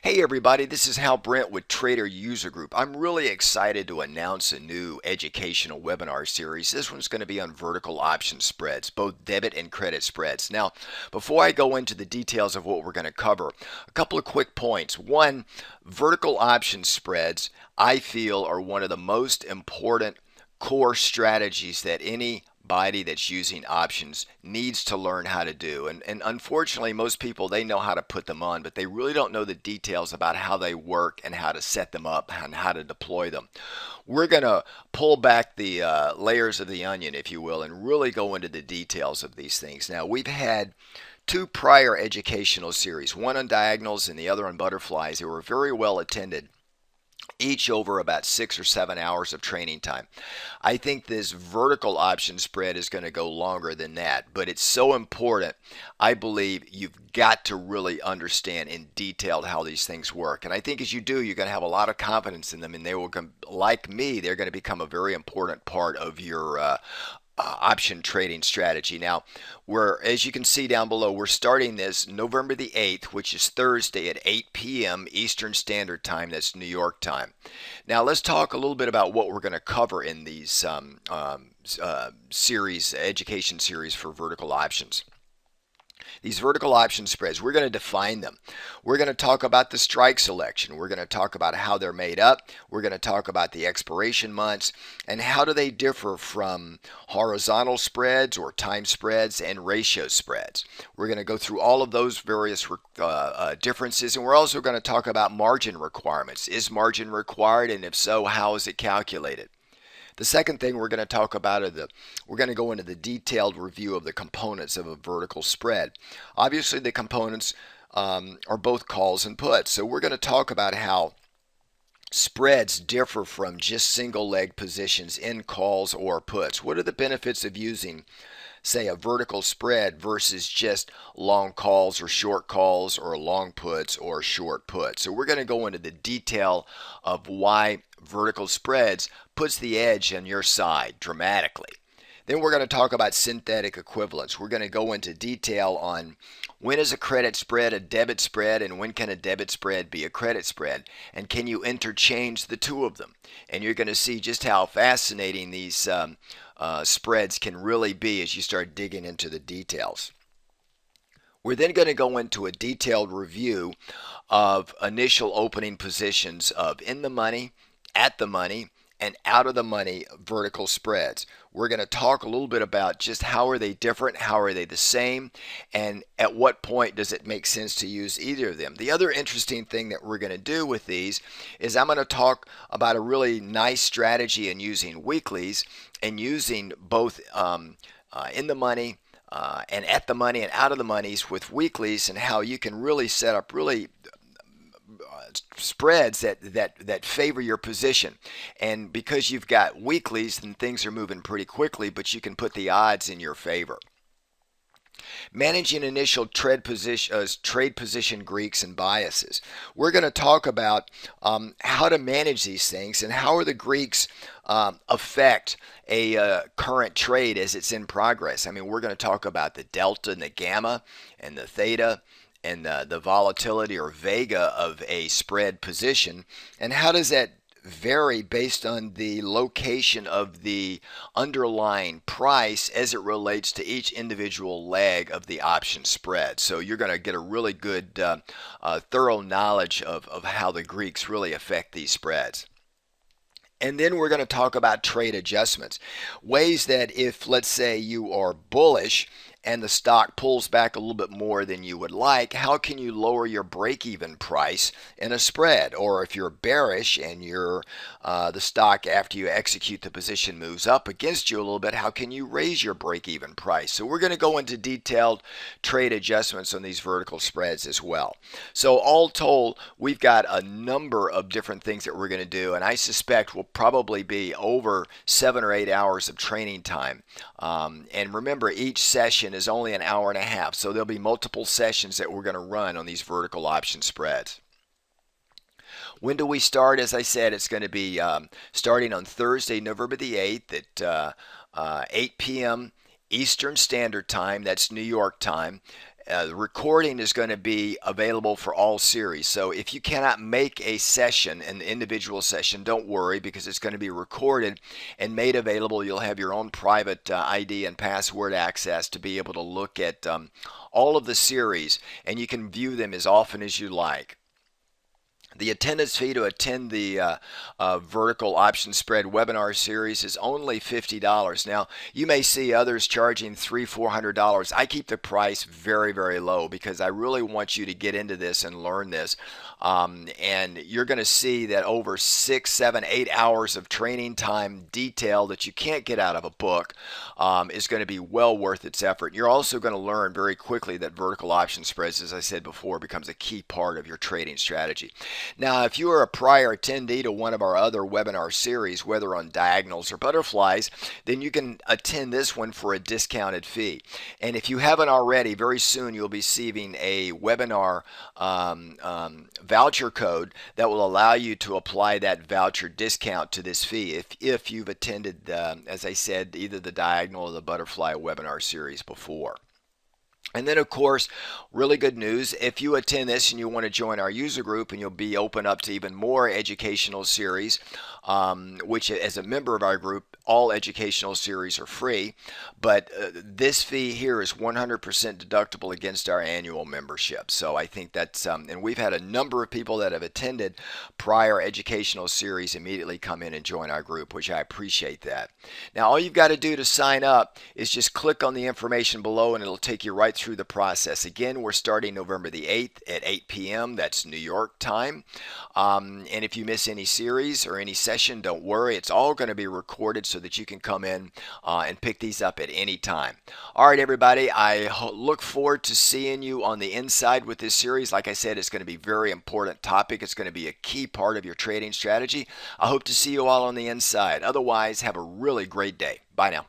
Hey everybody, this is Hal Brent with Trader User Group. I'm really excited to announce a new educational webinar series. This one's going to be on vertical option spreads, both debit and credit spreads. Now, before I go into the details of what we're going to cover, a couple of quick points. One, vertical option spreads, I feel, are one of the most important core strategies that anybody that's using options needs to learn how to do. And unfortunately, most people, they know how to put them on, but they really don't know the details about how they work and how to set them up and how to deploy them. We're going to pull back the layers of the onion, if you will, and really go into the details of these things. Now, we've had two prior educational series, one on diagonals and the other on butterflies. They were very well attended, each over about 6 or 7 hours of training time. I think this vertical option spread is going to go longer than that, but it's so important. I believe you've got to really understand in detail how these things work. And I think as you do, you're going to have a lot of confidence in them, and they will, like me, they're going to become a very important part of your option trading strategy. Now, as you can see down below, we're starting this November the 8th, which is Thursday at 8 p.m. Eastern Standard Time. That's New York time. Now, let's talk a little bit about what we're going to cover in these education series for vertical options. These vertical option spreads, we're going to define them. We're going to talk about the strike selection. We're going to talk about how they're made up. We're going to talk about the expiration months and how do they differ from horizontal spreads or time spreads and ratio spreads. We're going to go through all of those various differences, and we're also going to talk about margin requirements. Is margin required, and if so, how is it calculated? The second thing we're going to talk about we're going to go into the detailed review of the components of a vertical spread. Obviously, the components are both calls and puts. So we're going to talk about how spreads differ from just single leg positions in calls or puts. What are the benefits of using, say, a vertical spread versus just long calls or short calls or long puts or short puts? So we're going to go into the detail of why vertical spreads puts the edge on your side dramatically. Then we're going to talk about synthetic equivalence. We're going to go into detail on when is a credit spread a debit spread, and when can a debit spread be a credit spread, and can you interchange the two of them? And you're going to see just how fascinating these spreads can really be as you start digging into the details. We're then going to go into a detailed review of initial opening positions of in the money, at the money, and out of the money vertical spreads. We're going to talk a little bit about just how are they different, how are they the same, and at what point does it make sense to use either of them. The other interesting thing that we're going to do with these is I'm going to talk about a really nice strategy in using weeklies and using both in the money and at the money and out of the monies with weeklies, and how you can really set up really spreads that favor your position. And because you've got weeklies, then things are moving pretty quickly, but you can put the odds in your favor. Managing initial trade position Greeks and biases. We're going to talk about how to manage these things and how are the Greeks affect a current trade as it's in progress. I mean, we're going to talk about the delta and the gamma and the theta and the volatility or vega of a spread position, and how does that vary based on the location of the underlying price as it relates to each individual leg of the option spread. So you're going to get a really good thorough knowledge of how the Greeks really affect these spreads. And then we're going to talk about trade adjustments, ways that if, let's say, you are bullish and the stock pulls back a little bit more than you would like, how can you lower your break-even price in a spread? Or if you're bearish and the stock, after you execute the position, moves up against you a little bit, how can you raise your break-even price? So we're going to go into detailed trade adjustments on these vertical spreads as well. So all told, we've got a number of different things that we're going to do, and I suspect we'll probably be over 7 or 8 hours of training time. And remember, each session is only an hour and a half, so there'll be multiple sessions that we're going to run on these vertical option spreads. When do we start? As I said, it's going to be starting on Thursday, November the 8th at 8 p.m. Eastern Standard Time. That's New York time. The recording is going to be available for all series. So if you cannot make a session, an individual session, don't worry, because it's going to be recorded and made available. You'll have your own private ID and password access to be able to look at all of the series, and you can view them as often as you like. The attendance fee to attend the vertical option spread webinar series is only $50. Now, you may see others charging $300-$400. I keep the price very, very low because I really want you to get into this and learn this. And you're going to see that over 6, 7, 8 hours of training time detail that you can't get out of a book is going to be well worth its effort. You're also going to learn very quickly that vertical option spreads, as I said before, becomes a key part of your trading strategy. Now, if you are a prior attendee to one of our other webinar series, whether on diagonals or butterflies, then you can attend this one for a discounted fee. And if you haven't already, very soon you'll be receiving a webinar voucher code that will allow you to apply that voucher discount to this fee if you've attended, as I said, either the diagonal or the butterfly webinar series before. And then, of course, really good news, if you attend this and you want to join our user group, and you'll be open up to even more educational series, which as a member of our group, all educational series are free, but this fee here is 100% deductible against our annual membership. So I think that's, and we've had a number of people that have attended prior educational series immediately come in and join our group, which I appreciate that. Now, all you've got to do to sign up is just click on the information below and it'll take you right through the process. Again, we're starting November the 8th at 8 p.m. That's New York time. And if you miss any series or any session, don't worry. It's all going to be recorded so that you can come in and pick these up at any time. All right, everybody, I look forward to seeing you on the inside with this series. Like I said, it's going to be a very important topic. It's going to be a key part of your trading strategy. I hope to see you all on the inside. Otherwise, have a really great day. Bye now.